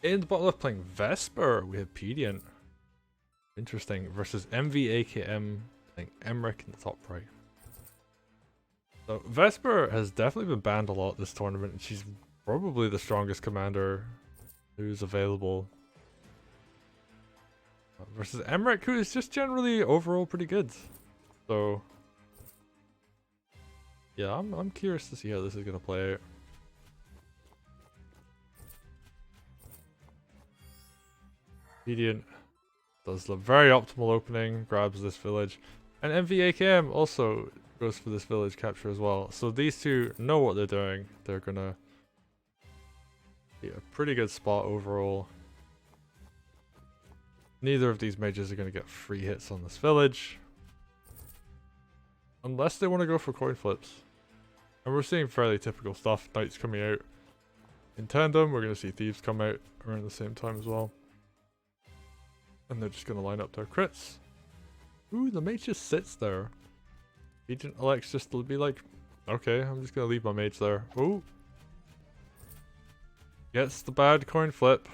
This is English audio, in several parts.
In the bottom left playing Vesper, we have Pedient. Interesting. Versus MVAKM playing Emeric in the top right. So Vesper has definitely been banned a lot this tournament, and she's probably the strongest commander who's available. Versus Emeric, who is just generally overall pretty good. So yeah, I'm curious to see how this is gonna play out. Pedient does the very optimal opening, grabs this village, and MVAKM also goes for this village capture as well. So these two know what they're doing. They're gonna be a pretty good spot overall. Neither of these mages are gonna get free hits on this village. Unless they want to go for coin flips. And we're seeing fairly typical stuff. Knights coming out in tandem. We're gonna see thieves come out around the same time as well. And they're just gonna line up their crits. Ooh, the mage just sits there. Agent elects just to be like, okay, I'm just gonna leave my mage there. Ooh. Gets the bad coin flip.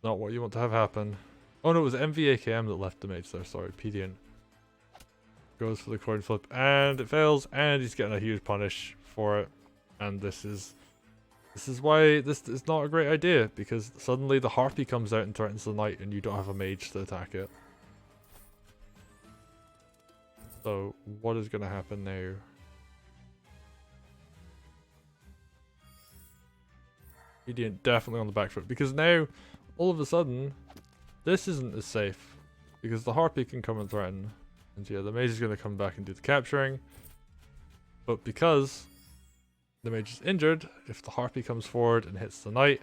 Not what you want to have happen. Oh no, it was MVAKM that left the mage there, sorry, Pedient. Goes for the coin flip and it fails, and he's getting a huge punish for it. And this is why this is not a great idea, because suddenly the harpy comes out and threatens the knight and you don't have a mage to attack it. So what is going to happen now? Pedient definitely on the back foot, because now all of a sudden this isn't as safe, because the harpy can come and threaten, and yeah, the mage is going to come back and do the capturing. But because the mage is injured, if the harpy comes forward and hits the knight,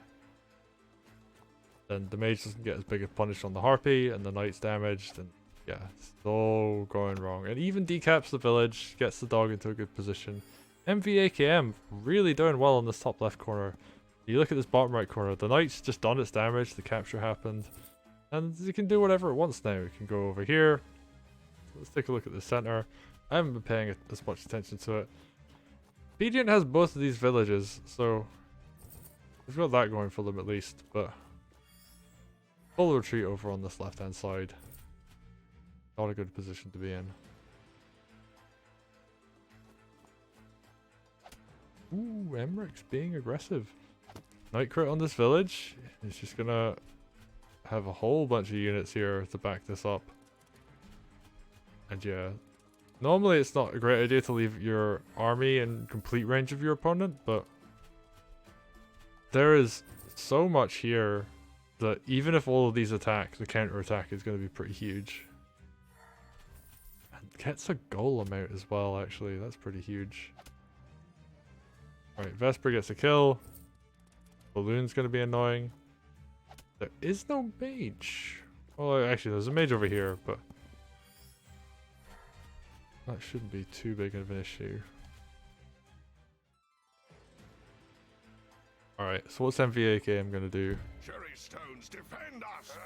then the mage doesn't get as big a punish on the harpy, and the knight's damaged, and yeah, it's all going wrong. And even decaps the village, gets the dog into a good position. MVAKM really doing well on this top left corner. You look at this bottom right corner, the knight's just done its damage, the capture happened, and it can do whatever it wants now. It can go over here. So let's take a look at the center. I haven't been paying as much attention to it. Pedient has both of these villages, so we've got that going for them at least, but full retreat over on this left hand side. Not a good position to be in. Ooh, Emeric's being aggressive. Night crit on this village. He's just gonna have a whole bunch of units here to back this up. And yeah, normally it's not a great idea to leave your army in complete range of your opponent, but there is so much here that even if all of these attack, the counter attack is going to be pretty huge. And gets a golem out as well, actually. That's pretty huge. Alright, Vesper gets a kill. Balloon's going to be annoying. There is no mage. Well, actually, there's a mage over here, but that shouldn't be too big of an issue. Alright, so what's MVAKM going to do? Cherry stones defend us.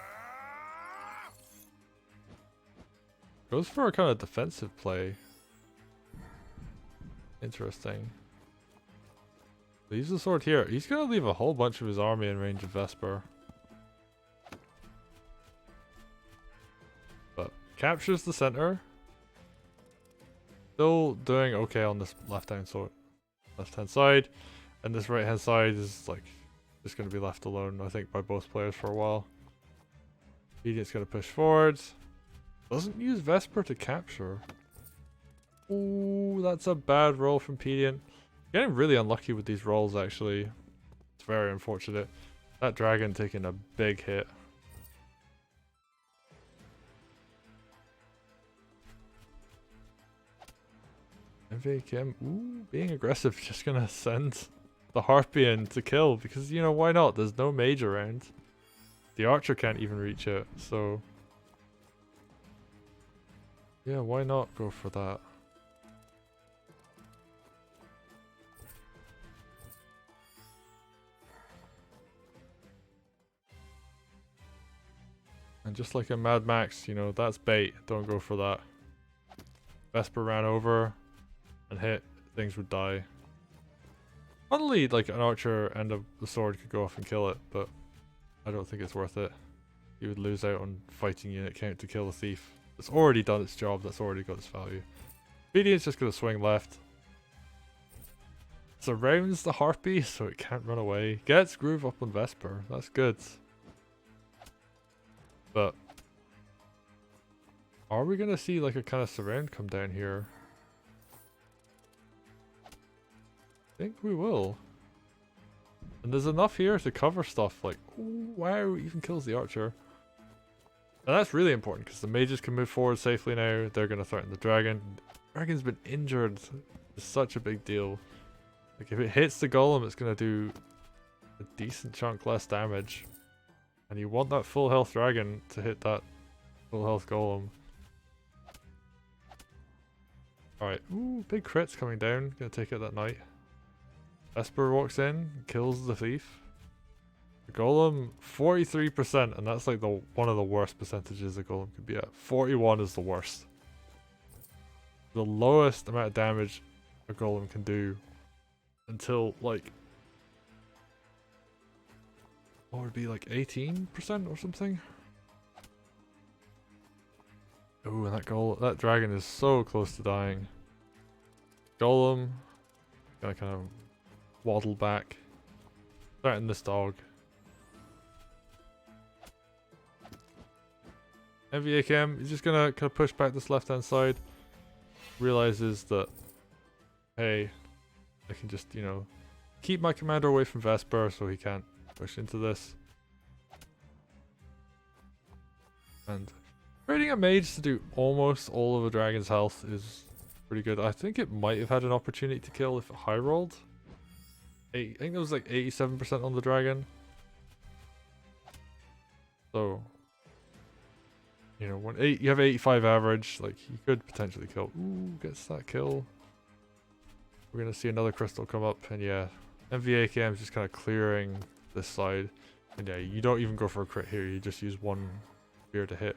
Goes for a kind of defensive play. Interesting. Leaves the sword here. He's going to leave a whole bunch of his army in range of Vesper. But captures the center. Still doing okay on this left hand side. And this right hand side is like just going to be left alone, I think, by both players for a while. Pedient's going to push forward. Doesn't use Vesper to capture. Ooh, that's a bad roll from Pedient. Getting really unlucky with these rolls, actually. It's very unfortunate. That dragon taking a big hit. MVAKM, ooh, being aggressive, just gonna send the harpy in to kill, because, you know, why not? There's no mage around. The archer can't even reach it, so yeah, why not go for that? And just like in Mad Max, you know, that's bait. Don't go for that. Vesper ran over and hit. Things would die. Funnily, like an archer and the sword could go off and kill it, but I don't think it's worth it. You would lose out on fighting unit count to kill the thief. It's already done its job, that's already got its value. Pedient's just going to swing left. Surrounds the harpy so it can't run away. Gets Groove up on Vesper, that's good. But are we going to see like a kind of surround come down here? I think we will. And there's enough here to cover stuff like, ooh, wow, even kills the archer. And that's really important because the mages can move forward safely now. They're going to threaten the dragon. Dragon's been injured. It's such a big deal. Like if it hits the golem, it's going to do a decent chunk less damage. And you want that full health dragon to hit that full health golem. Alright, ooh, big crits coming down. Gonna take out that knight. Vesper walks in, kills the thief. The golem, 43%, and that's like the one of the worst percentages the golem could be at. 41 is the worst. The lowest amount of damage a golem can do until like, what would it be, like 18% or something? Oh, and that dragon is so close to dying. Golem, gonna kind of waddle back, threaten this dog. MVAKM is just gonna kind of push back this left hand side. Realizes that, hey, I can just, you know, keep my commander away from Vesper so he can't push into this. And creating a mage to do almost all of a dragon's health is pretty good. I think it might have had an opportunity to kill if it high rolled. I think there was like 87% on the dragon. So, you know, when you have 85 average, like you could potentially kill. Ooh, gets that kill. We're gonna see another crystal come up, and yeah, MVAKM is just kind of clearing this side. And yeah, you don't even go for a crit here. You just use one spear to hit.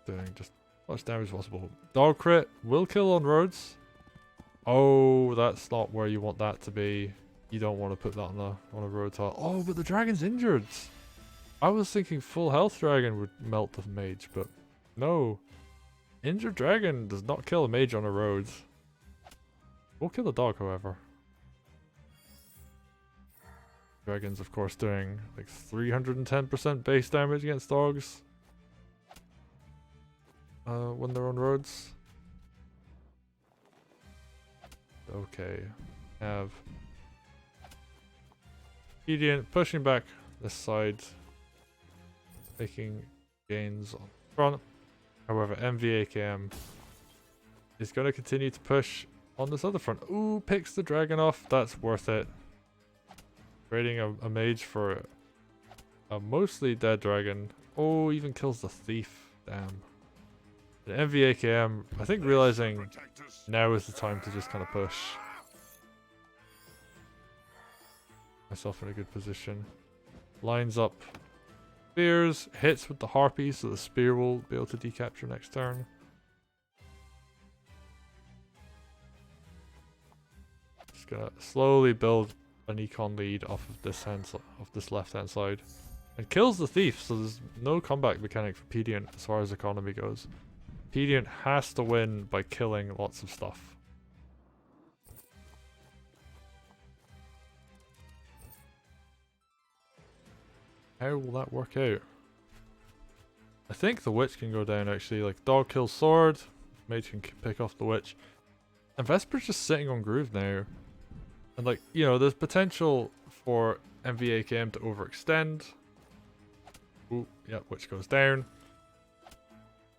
Doing just as much damage as possible. Dog crit will kill on roads. Oh, that's not where you want that to be. You don't want to put that on a road tile. Oh, but the dragon's injured. I was thinking full health dragon would melt the mage, but no. Injured dragon does not kill a mage on a road. Will kill the dog, however. Dragon's of course doing like 310% base damage against dogs. When they're on roads. Okay. Have Pedient pushing back this side, making gains on front. However, MVAKM is going to continue to push on this other front. Ooh, picks the dragon off. That's worth it. Trading a mage for a mostly dead dragon. Oh, even kills the thief. Damn. The MVAKM, I think realizing now is the time to just kind of push myself in a good position. Lines up spears, hits with the harpy, so the spear will be able to decapture next turn. Just gonna slowly build an econ lead off of this left hand side, and kills the thief. So there's no comeback mechanic for Pedient as far as economy goes. Pedient has to win by killing lots of stuff. How will that work out? I think the witch can go down actually. Like dog kills sword, mage can pick off the witch, and Vesper's just sitting on Groove now. And like, you know, there's potential for MVAKM to overextend. Ooh, yeah, witch goes down.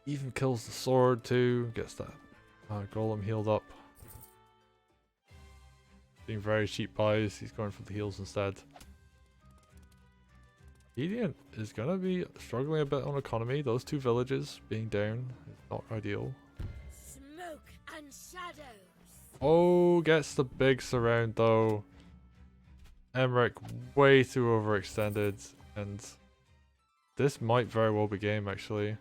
Even kills the sword too, gets that golem healed up. Being very cheap buys, he's going for the heals instead. Pedient is going to be struggling a bit on economy. Those two villages being down is not ideal. Smoke and shadows. Oh, gets the big surround though. Emeric way too overextended, and this might very well be game actually.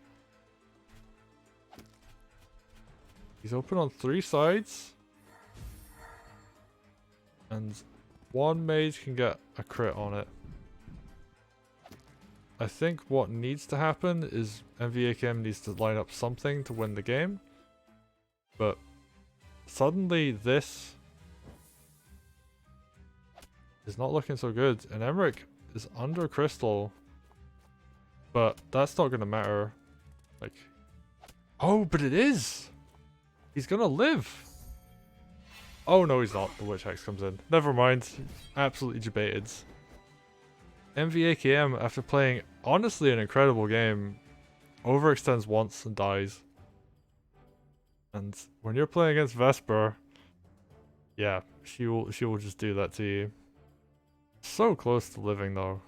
He's open on 3 sides. And one mage can get a crit on it. I think what needs to happen is MVAKM needs to line up something to win the game. But suddenly this is not looking so good. And Emeric is under crystal. But that's not going to matter. Like, oh, but it is! He's going to live! Oh no, he's not. The Witch Hex comes in. Never mind. Absolutely debated. MVAKM, after playing honestly an incredible game, overextends once and dies. And when you're playing against Vesper, yeah, she will just do that to you. So close to living though.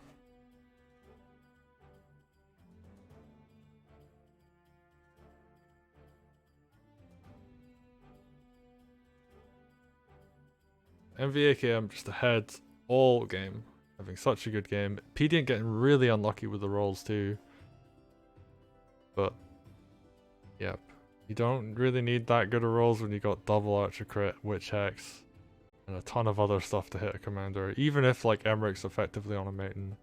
MVAKM just ahead all game. Having such a good game. Pedient getting really unlucky with the rolls too. But, yep. You don't really need that good of rolls when you got double archer crit, witch hex, and a ton of other stuff to hit a commander. Even if like Emeric's effectively on a maiden.